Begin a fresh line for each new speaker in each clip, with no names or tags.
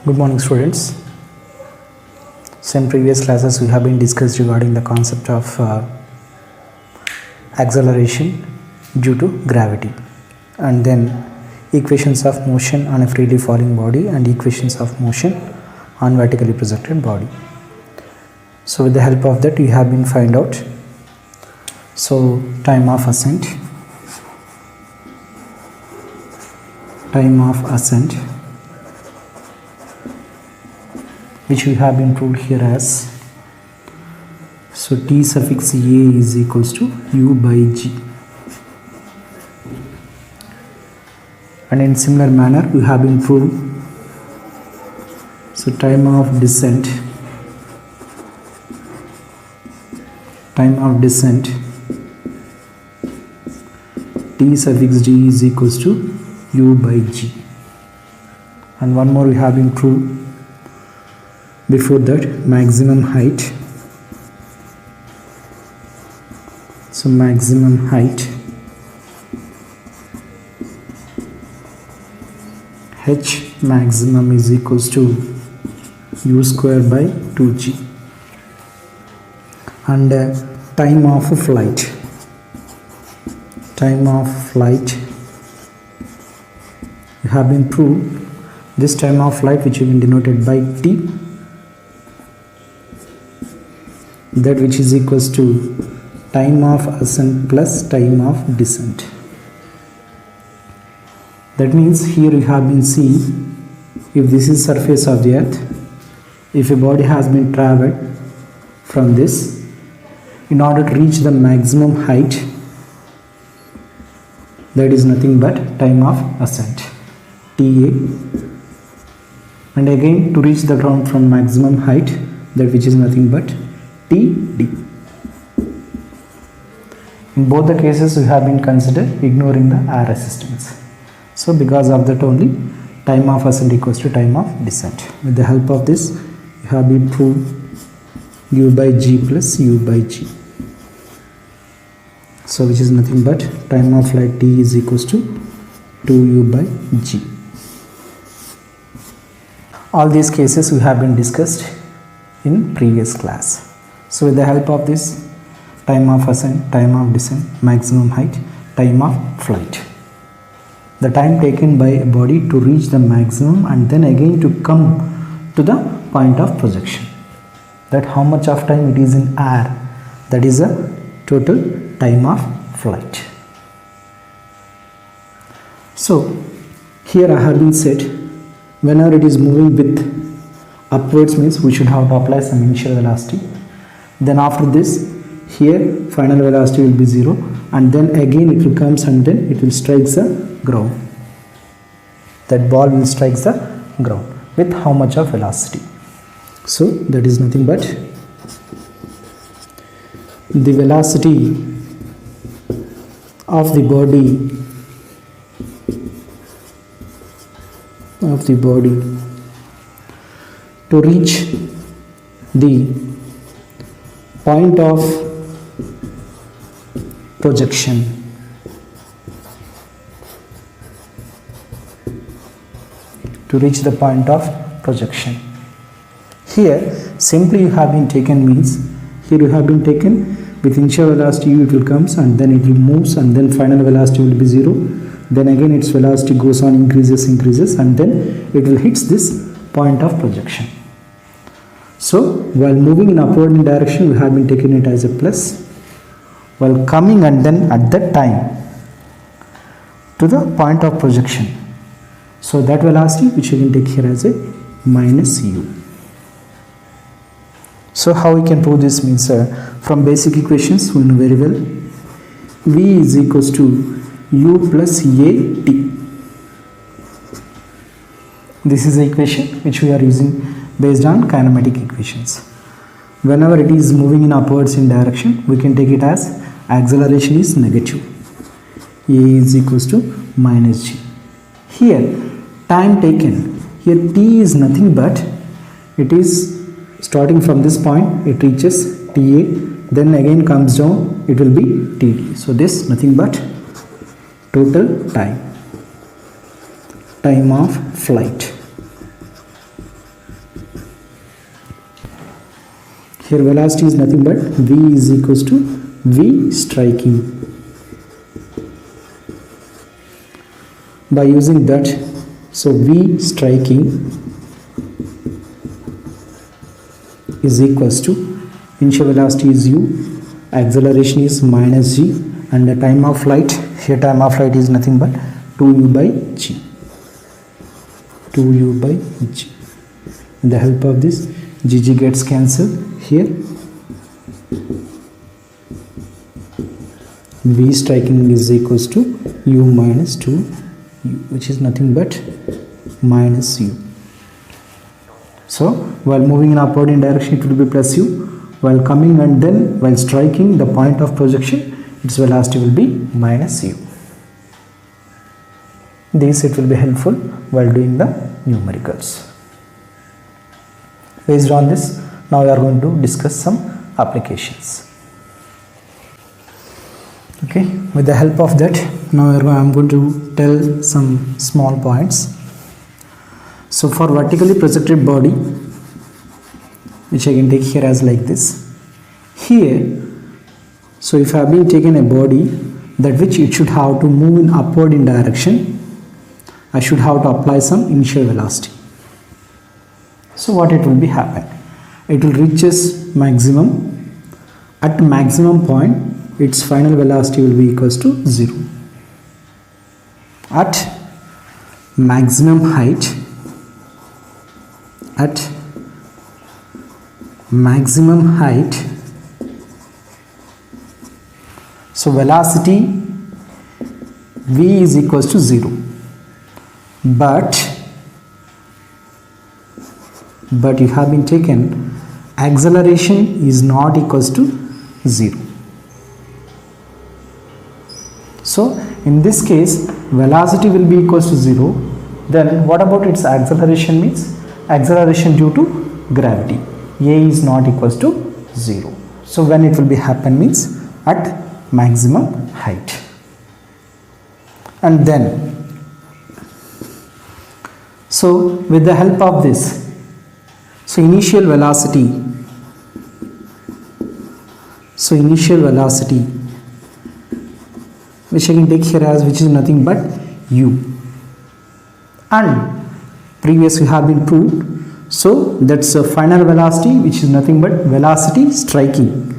Good morning, students. So in previous classes we have been discussed regarding the concept of acceleration due to gravity, and then equations of motion on a freely falling body and equations of motion on vertically projected body. So with the help of that we have been find out time of ascent, which we have been proved here as T suffix A is equals to U by G, and in similar manner we have been proved time of descent T suffix D is equals to U by G, and one more we have been proved before that, maximum height. Maximum height H maximum is equals to U square by 2G, and time of flight we have been proved this time of flight, which has been denoted by T, that which is equals to time of ascent plus time of descent. That means here we have been seeing, if this is surface of the earth, if a body has been traveled from this, in order to reach the maximum height, that is nothing but time of ascent TA, and again to reach the ground from maximum height, that which is nothing but TD. In both the cases we have been considered ignoring the air resistance. So because of that only time of ascent equals to time of descent. With the help of this we have been proved U by G plus U by G. So which is nothing but time of flight T is equals to 2U by G. All these cases we have been discussed in previous class. So with the help of this time of ascent, time of descent, maximum height, time of flight, the time taken by a body to reach the maximum and then again to come to the point of projection, that how much of time it is in air, that is a total time of flight. So here I have been said, whenever it is moving with upwards means we should have to apply some initial velocity. Then after this, here final velocity will be 0, and then again it will comes and then it will strike the ground. That ball will strike the ground with how much of velocity? So that is nothing but the velocity of the body to reach the point of projection. Here simply you have been taken means, here you have been taken with initial velocity u, it will comes and then it will moves, and then final velocity will be 0, then again its velocity goes on increases and then it will hits this point of projection. So while moving in upward direction we have been taking it as a plus, while coming and then at that time to the point of projection, so that velocity which we can take here as a minus u. So how we can prove this means, from basic equations we know very well, V is equals to U plus AT. This is the equation which we are using based on kinematic equations. Whenever it is moving in upwards in direction, we can take it as acceleration is negative, A is equals to minus G. Here time taken, here T is nothing but, it is starting from this point, it reaches TA, then again comes down, it will be TD. So this nothing but total time of flight. Here velocity is nothing but v is equals to v striking. By using that, so v striking is equals to initial velocity is u, acceleration is minus g, and the time of flight, here time of flight is nothing but 2u by g. 2u by g. With the help of this, gg gets cancelled here. V striking is equals to u minus 2u, which is nothing but minus u. So while moving in upward in direction, it will be plus u. While coming and then while striking the point of projection, its velocity will be minus u. This it will be helpful while doing the numericals. Based on this, now we are going to discuss some applications. Okay, with the help of that, now I am going to tell some small points. So for vertically projected body, which I can take here as like this, here, so if I have been taken a body that which it should have to move in upward in direction, I should have to apply some initial velocity. So what it will be happen? It will reach its maximum. At maximum point, its final velocity will be equals to 0. At maximum height, so velocity v is equals to 0, but you have been taken acceleration is not equals to 0. So in this case, velocity will be equals to 0. Then what about its acceleration? Means acceleration due to gravity, a is not equals to 0. So when it will be happen means at maximum height. And then, so with the help of this, so initial velocity, which I can take here as which is nothing but u, and previous we have been proved, so that's a final velocity which is nothing but velocity striking.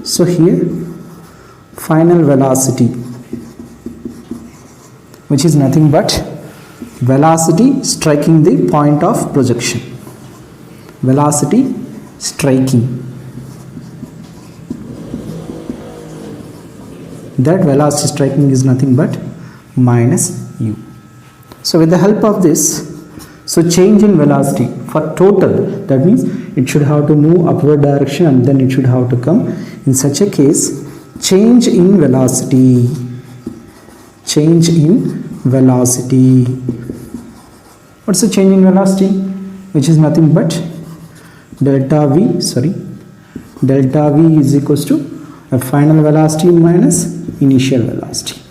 So here final velocity which is nothing but velocity striking the point of projection, velocity striking, that velocity striking is nothing but minus u. So with the help of this, so change in velocity for total, that means it should have to move upward direction and then it should have to come. In such a case, change in velocity, what's the change in velocity? Which is nothing but delta v is equals to a final velocity minus initial velocity.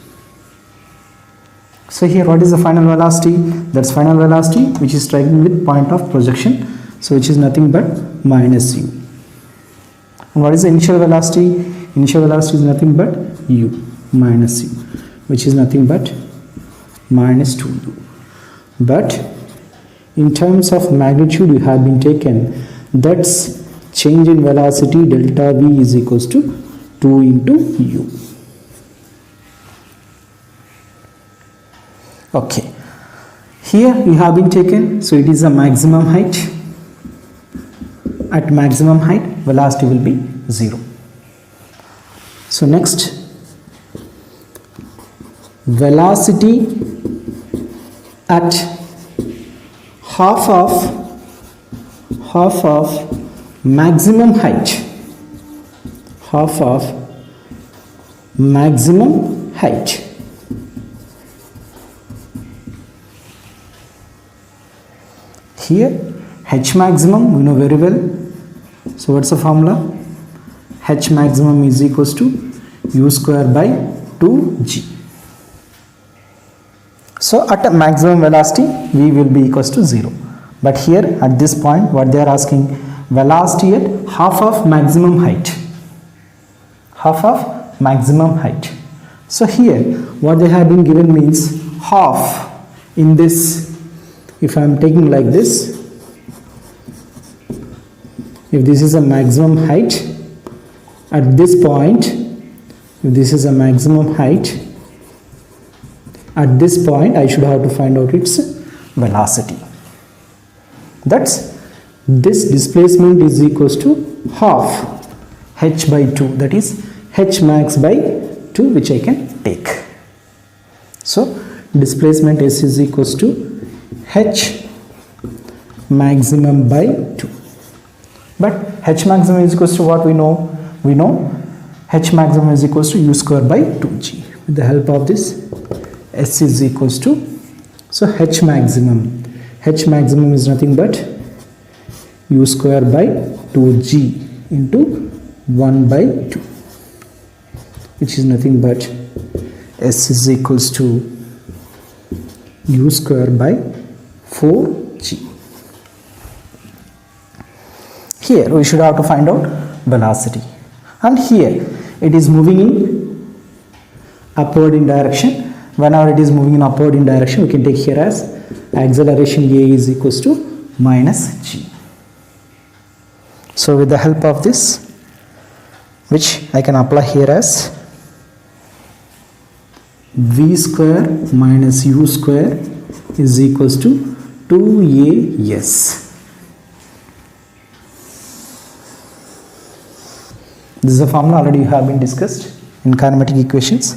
So here what is the final velocity? That's final velocity which is striking with point of projection, so which is nothing but minus u. And what is the initial velocity? Initial velocity is nothing but u minus u, which is nothing but minus 2u. But in terms of magnitude you have been taken, that's change in velocity delta v is equals to 2 into u. Okay, here you have been taken, so it is a maximum height. At maximum height, velocity will be 0. So next, velocity at half of maximum height, here h maximum we know very well. So what's the formula? H maximum is equals to u square by 2g. So at a maximum velocity v will be equals to 0. But here at this point what they are asking, velocity at half of maximum height. Half of maximum height. So here what they have been given means half in this. If I am taking like this, if this is a maximum height at this point, if this is a maximum height at this point, I should have to find out its velocity. That's this displacement is equals to half h by 2, that is h max by 2, which I can take. So displacement s is equals to h maximum by 2. But h maximum is equals to what we know? We know h maximum is equals to u square by 2g. With the help of this, s is equals to, so h maximum is nothing but u square by 2g into 1 by 2, which is nothing but s is equals to u square by 4g. Here we should have to find out velocity, and here it is moving in upward in direction. Whenever it is moving in upward in direction, we can take here as acceleration a is equals to minus g. So with the help of this, which I can apply here as v square minus u square is equals to 2as. This is a formula already have been discussed in kinematic equations.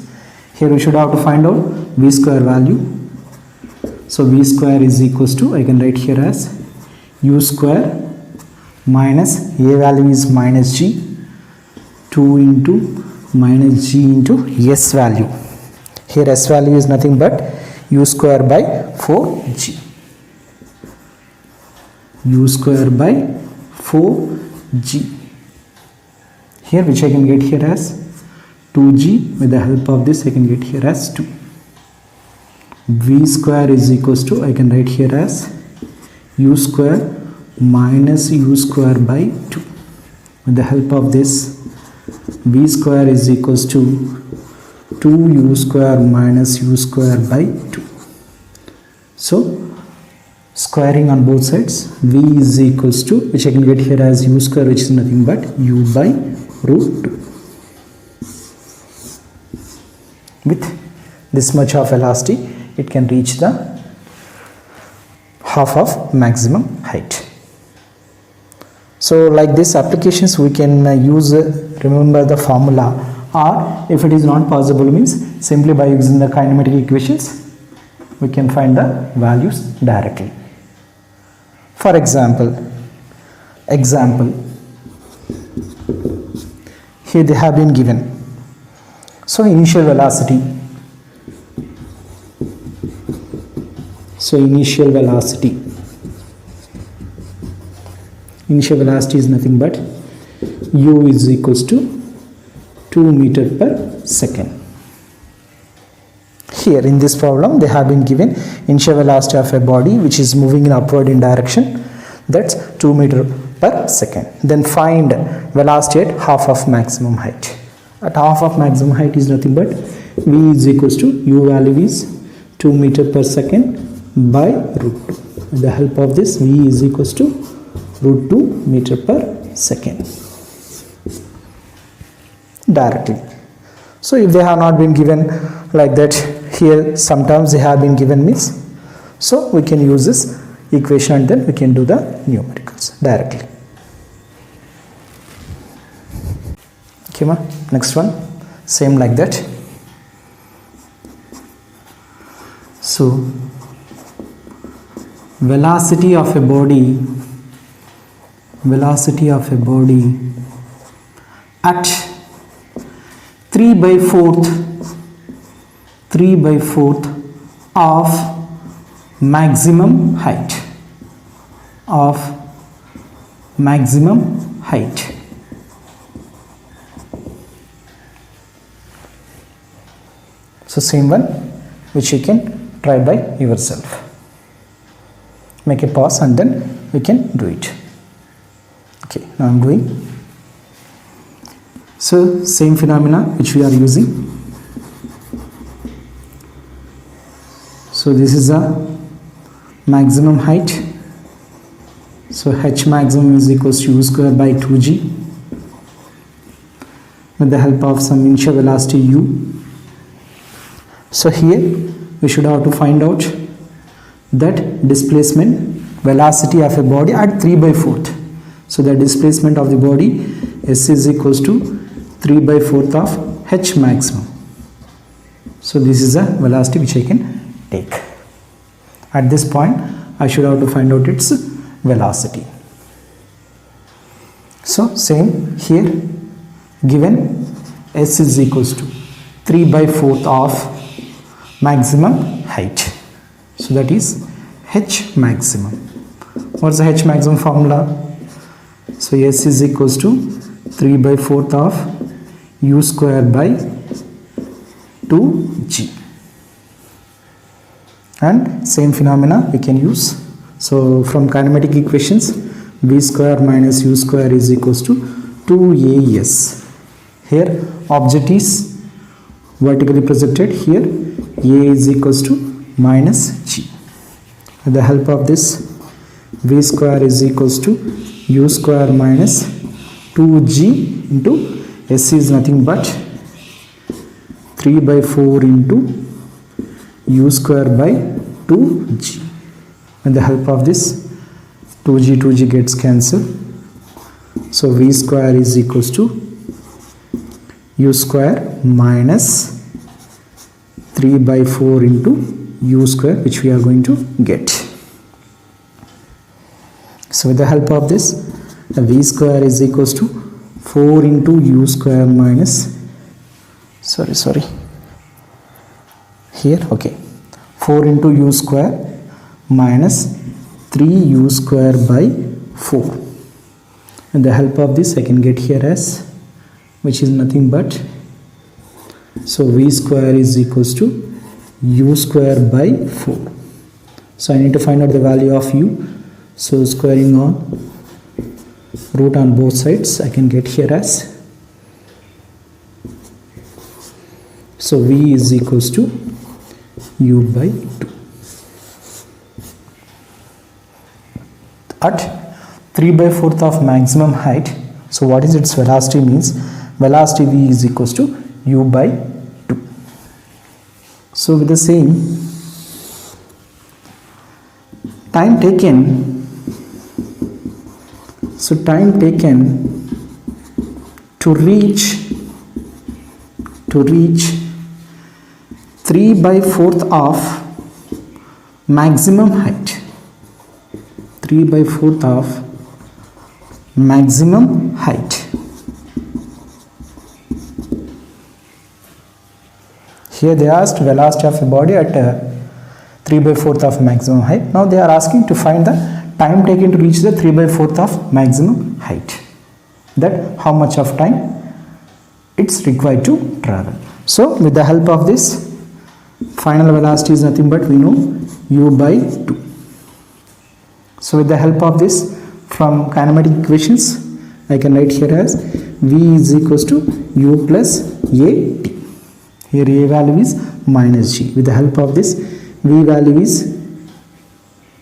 Here we should have to find out v square value. So v square is equals to, I can write here as u square minus a value is minus g, 2 into minus g into s value. Here s value is nothing but u square by 4g. U square by 4g. Here which I can get here as 2g. With the help of this I can get here as 2. V square is equals to, I can write here as u square minus u square by 2. With the help of this, v square is equals to 2u square minus u square by 2. So squaring on both sides, v is equals to, which I can get here as u square, which is nothing but u by root 2. With this much of velocity, it can reach the half of maximum height. So like this applications we can use, remember the formula, or if it is not possible means simply by using the kinematic equations we can find the values directly. For example, here they have been given. So initial velocity. Initial velocity is nothing but u is equals to 2 meter per second. Here in this problem they have been given initial velocity of a body which is moving in upward in direction, that's 2 meter per second. Then find velocity at half of maximum height. At half of maximum height is nothing but v is equals to, u value is 2 meter per second by root 2. With the help of this, v is equals to root 2 meter per second directly. So if they have not been given like that, here sometimes they have been given means, so we can use this equation and then we can do the numericals directly. Okay, ma. Next one, same like that. So velocity of a body at 3 by 4th of maximum height. So same one which you can try by yourself. Make a pause and then we can do it. Okay, now I'm doing. So same phenomena which we are using. So this is a maximum height. So h maximum is equals to u square by 2g with the help of some initial velocity u. So here we should have to find out that displacement velocity of a body at 3/4. So the displacement of the body s is equals to 3/4 of h maximum. So this is a velocity which I can take. At this point I should have to find out its velocity. So same here, given s is equals to 3/4 of maximum height. So that is h maximum. What's the h maximum formula? So s is equals to 3/4 of u square by 2g. And same phenomena we can use. So from kinematic equations, v square minus u square is equals to 2as. Here object is vertically projected. Here a is equals to minus g. With the help of this, v square is equals to u square minus 2g into s is nothing but 3/4 into u square by 2g. With the help of this, 2g gets cancelled. So v square is equals to u square minus 3/4 into u square, which we are going to get. So with the help of this, the v square is equals to 4 into u square minus here, okay, 4 into u square minus 3u square by 4. And the help of this I can get here as, which is nothing but, so v square is equals to u square by 4. So I need to find out the value of u. So squaring on root on both sides, I can get here as, so v is equals to u by 2. At 3/4 of maximum height, so what is its velocity means? Velocity v is equals to u by 2. So with the same time taken, so time taken to reach 3/4 of maximum height, 3/4 of maximum height. Here they asked velocity of a body at 3/4 of maximum height. Now they are asking to find the time taken to reach the 3/4 of maximum height. That how much of time it's required to travel. So with the help of this, final velocity is nothing but, we know, u by 2. So with the help of this, from kinematic equations, I can write here as v is equals to u plus a t. Here a value is minus g. With the help of this, v value is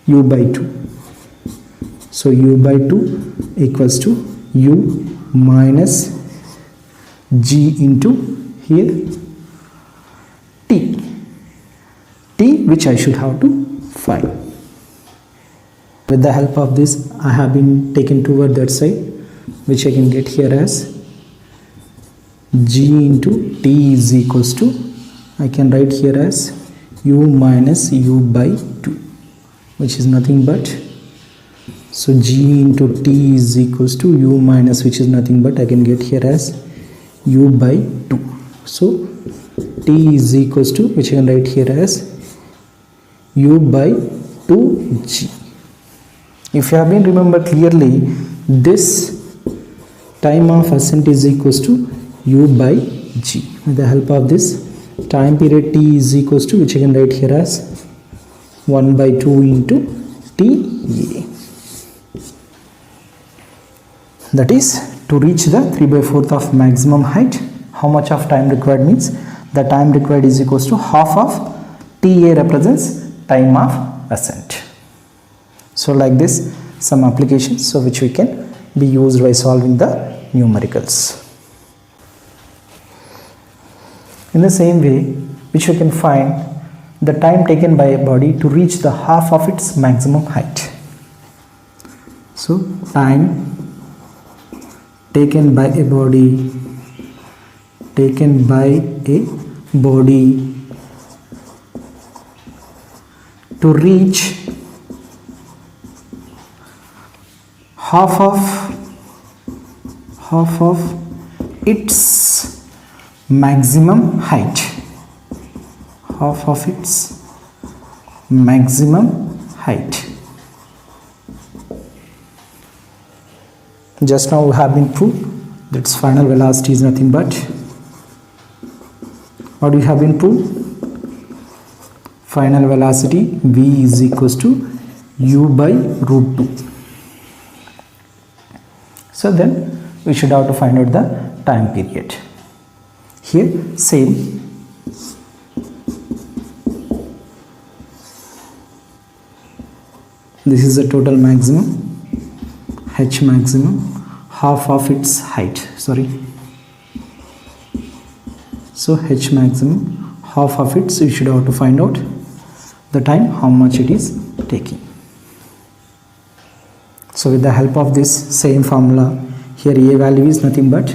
u by 2. So u by 2 equals to u minus g into here t, which I should have to find. With the help of this, I have been taken toward that side, which I can get here as g into t is equals to, I can write here as u minus u by 2, which is nothing but, so g into t is equals to u minus, which is nothing but, I can get here as u by 2. So t is equals to, which I can write here as u by 2g. If you have been remember clearly, this time of ascent is equals to u by g. With the help of this, time period t is equals to, which I can write here as 1 by 2 into ta. That is, to reach the 3/4 of maximum height, how much of time required means the time required is equals to half of TA represents time of ascent. So like this, some applications so which we can be used by solving the numericals. In the same way, which we can find the time taken by a body to reach the half of its maximum height. So time taken by a body to reach half of its maximum height, half of its maximum height. Just now we have been proved that its final velocity is nothing but, what we have been proved? Final velocity v is equals to u by root 2. So then we should have to find out the time period. Here same, this is the total maximum, h maximum, half of its height, so h maximum, half of it, so you should have to find out the time, how much it is taking. So with the help of this same formula, here a value is nothing but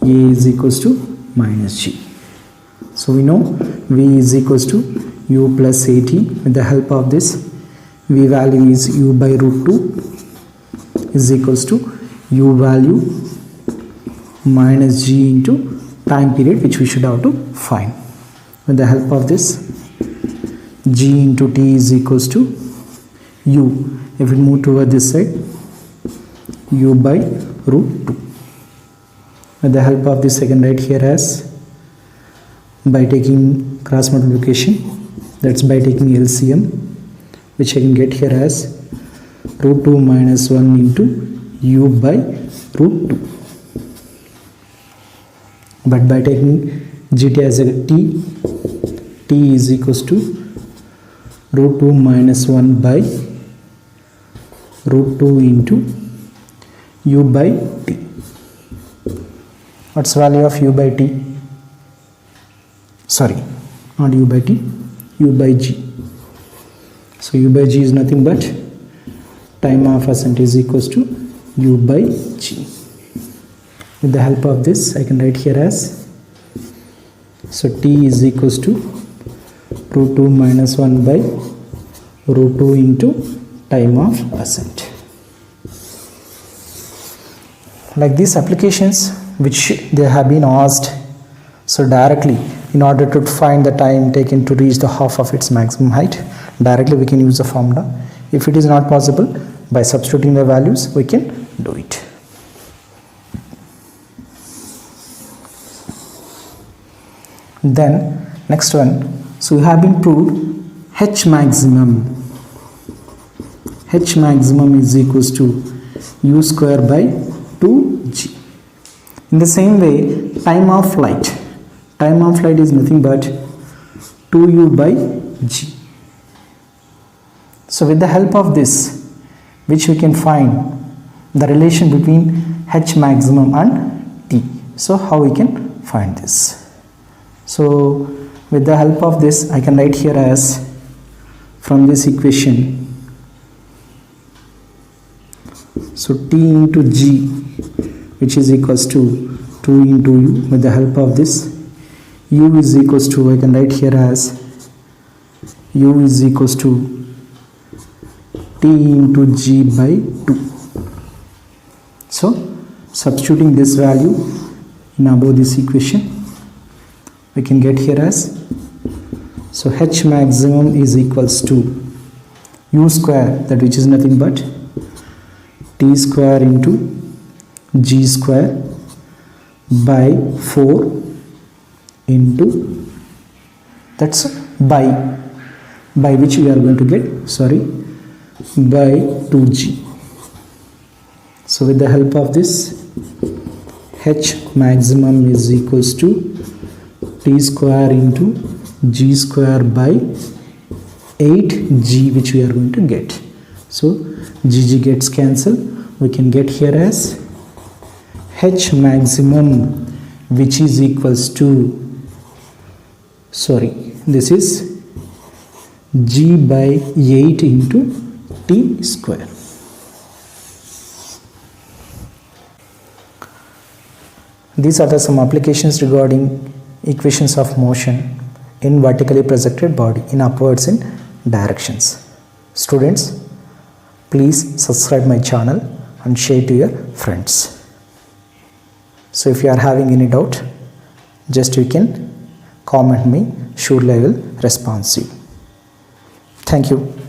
a is equals to minus g. So we know v is equals to u plus at. With the help of this, v value is u by root 2 is equals to u value minus g into time period, which we should have to find. With the help of this, g into t is equals to u, if we move toward this side, u by root 2. With the help of this, I can write here as, by taking cross multiplication, that's by taking LCM, which I can get here as root 2 minus 1 into u by root 2. But by taking gt as a t is equals to root 2 minus 1 by root 2 into u by t. What's the value of u by t? Sorry, not u by t, u by g. So u by g is nothing but time of ascent is equals to u by g. With the help of this, I can write here as, so t is equals to root 2 minus 1 by root 2 into time of ascent. Like these applications which they have been asked, so directly in order to find the time taken to reach the half of its maximum height, directly we can use the formula. If it is not possible, by substituting the values we can do it. Then next one, so we have been proved h maximum is equals to u square by 2g. In the same way, time of flight is nothing but 2u by g. So with the help of this, which we can find the relation between h maximum and t. So how we can find this? So with the help of this, I can write here as, from this equation, so t into g, which is equals to 2 into u. With the help of this, u is equals to, I can write here as, u is equals to t into g by 2. So substituting this value in above this equation, we can get here as, so h maximum is equals to u square, that which is nothing but t square into g square by 4 into, that's by which we are going to get, by 2g. So with the help of this, H maximum is equals to T square into G square by 8G, which we are going to get. So GG gets cancelled. We can get here as H maximum, which is equals to, this is G by 8 into T square. These are some applications regarding equations of motion in vertically projected body in upwards in directions. Students, please subscribe my channel and share to your friends. So if you are having any doubt, just you can comment me, surely I will respond to you. Thank you.